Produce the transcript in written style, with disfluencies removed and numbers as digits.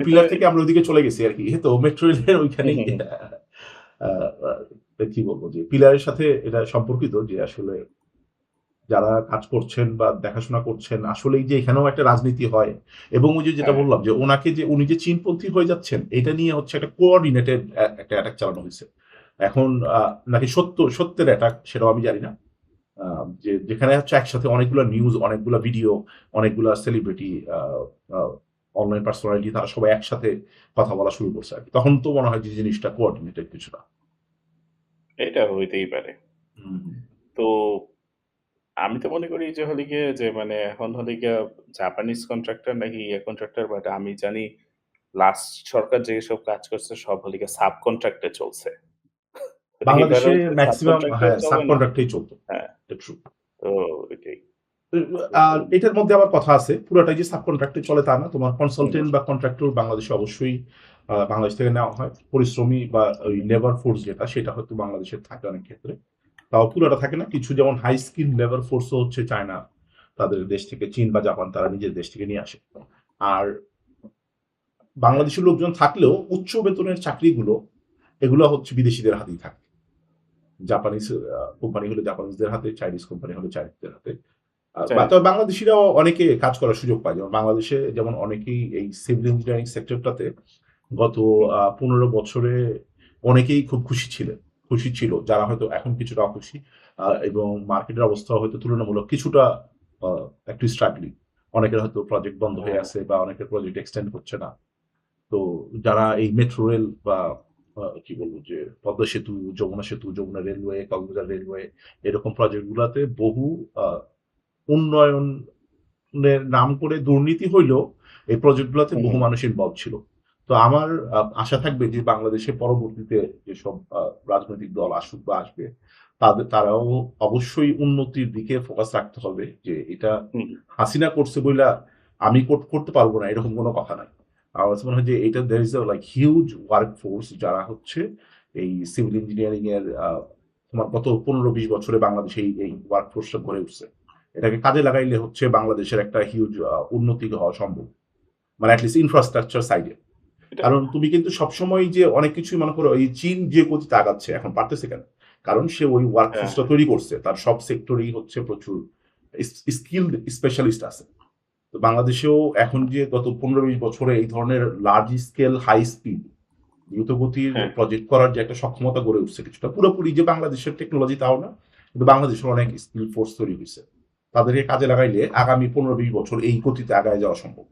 Pillar থেকে আমরা ওইদিকে চলে গেছি আরকি। তো মেট্রো রেলের হুম, ওইখানেই হুম, হুম। আ কি বলবো যে পিলারের সাথে এটা সম্পর্কিত যে আসলে যারা কাজ করছেন বা দেখাশোনা করছেন আসলেই যে এখানেও একটা রাজনীতি হয় এবং ওই যে যেটা হ্যাঁ, বললাম যে ওনাকে যে উনি যে চীনপন্থী হয়ে যাচ্ছেন এটা নিয়ে হচ্ছে একটা কোঅর্ডিনেটেড একটা অ্যাটাক চালানো হইছে। এখন আ নাকি সত্যের অ্যাটাক সেটাও আমি জানি না। আ যেখানে হচ্ছে একসাথে অনেকগুলা নিউজ, অনেকগুলা ভিডিও, অনেকগুলা সেলিব্রিটি আ আ অনলাইন পার্সোনালিটি তারা সবাই একসাথে কথা বলা শুরু করছে আরকি। তখন তো মনে হয় যে জিনিসটা কোঅর্ডিনেটেড কিছুটা। এটা হইতেই পারে। হুম, হুম। তো আমি তো মনে করি যে হলো গিয়ে যে মানে এখন হলো গিয়ে জাপানিজ কন্ট্রাক্টর নাকি কন্ট্রাক্টর বাট আমি জানি লাস্ট সরকার যেসব কাজ করছে সব হলো গিয়ে সাব কন্ট্রাক্ট এ চলছে। তো বাংলাদেশে এবারেও যে সাব মেক্সিমাম কন্ট্রাক্ট এ হ্যাঁ, সাব চলে না? কন্ট্রাক্ট এই চলত। হ্যাঁ, এটা ট্রু। তো ওইটাই। তো আর এটার মধ্যে আবার কথা আছে। পুরাটাই যে সাব কন্ট্রাক্ট এ চলে তা না। তোমার হুম, কনসালটেন্ট বা কন্ট্রাক্টর বাংলাদেশে অবশ্যই বাংলাদেশ থেকে নেওয়া হয়। পরিশ্রমী বা ওই লেবার ফোর্স যেটা সেটা হয়তো বাংলাদেশে থাকে অনেক ক্ষেত্রে। তাও পুরাটা থাকে না। কিছু যেমন হাই স্কিল লেবার ফোর্স ও হচ্ছে চায়না তাদের দেশ থেকে চীন বা জাপান তারা নিজের দেশ থেকে নিয়ে আসে। আর হ্যাঁ, বাংলাদেশের লোকজন থাকলেও উচ্চ বেতনের চাকরিগুলো এগুলো হচ্ছে বিদেশীদের হাতেই থাকে। জাপানিজ কোম্পানি হলে জাপানিজদের হাতে, চাইনিজ কোম্পানি হলে চাইনিজদের হাতে। তবে চাইনিজদের। বাংলাদেশীরাও অনেকে কাজ করার সুযোগ পায়। যেমন বাংলাদেশে যেমন অনেকেই এই সিভিল ইঞ্জিনিয়ারিং সেক্টরটাতে গত হুম, ১৫ বছরে অনেকেই খুব খুশি ছিলেন। খুশি ছিল। যারা হয়তো এখন কিছুটা অখুশি এবং মার্কেটের অবস্থা হয়তো তুলনামূলক কিছুটা আ একটু স্ট্রাগলিং। অনেকের হয়তো প্রজেক্ট বন্ধ হয়ে হ্যাঁ, আছে বা অনেকের প্রজেক্ট এক্সটেন্ড হচ্ছে না। তো যারা এই মেট্রো রেল বা কি বলব যে পদ্মা সেতু, যমুনা রেলওয়ে, কক্সবাজার রেলওয়ে এরকম প্রজেক্ট গুলাতে বহু আ উন্নয়নের নাম করে দুর্নীতি হইলেও এই প্রজেক্ট গুলাতে হুম, বহু হুম, মানুষ ইনভলভ ছিল। তো আমার আশা থাকবে যে বাংলাদেশে পরবর্তীতে যেসব রাজনৈতিক দল আসুক বা আসবে, তারাও অবশ্যই উন্নতির দিকে ফোকাস রাখতে হবে যে এটা হুম, হাসিনা করছে বইলা আমি করতে পারব না এরকম কোন কথা নাই। আমার কাছে মনে হয় যে এটা there is a like huge workforce যারা হচ্ছে এই সিভিল ইঞ্জিনিয়ারিং এর তোমার গত ১৫-২০ বছরে বাংলাদেশে এই ওয়ার্কফোর্স টা গড়ে উঠছে। এটাকে কাজে লাগাইলে হচ্ছে বাংলাদেশের একটা হিউজ উন্নতি হওয়া সম্ভব। মানে এট লিস্ট ইনফ্রাস্ট্রাকচার সাইডে। এটা কারণ তুমি কিন্তু সবসময় যে অনেক কিছুই মনে করো এই চীন যে গতিতে আগাচ্ছে এখন পারতেছে কেন? কারণ সে ওই হ্যাঁ, ওয়ার্কফোর্স টা হ্যাঁ, তৈরি করছে। তার সব সেক্টরেই হচ্ছে প্রচুর স্কিলড স্পেশালিস্ট আছে। তো বাংলাদেশেও এখন যে গত ১৫-২০ বছরে এই ধরনের লার্জ স্কেল হাই স্পিড দ্রুতগতির হ্যাঁ। প্রজেক্ট করার যে একটা সক্ষমতা গড়ে উঠছে কিছুটা। পুরোপুরি যে বাংলাদেশের টেকনোলজি তাও না। কিন্তু বাংলাদেশের অনেক স্কিল ফোর্স তৈরি হইছে। তাদেরকে কাজে লাগাইলে আগামী ১৫-২০ বছর এই গতিতে আগায় যাওয়া সম্ভব।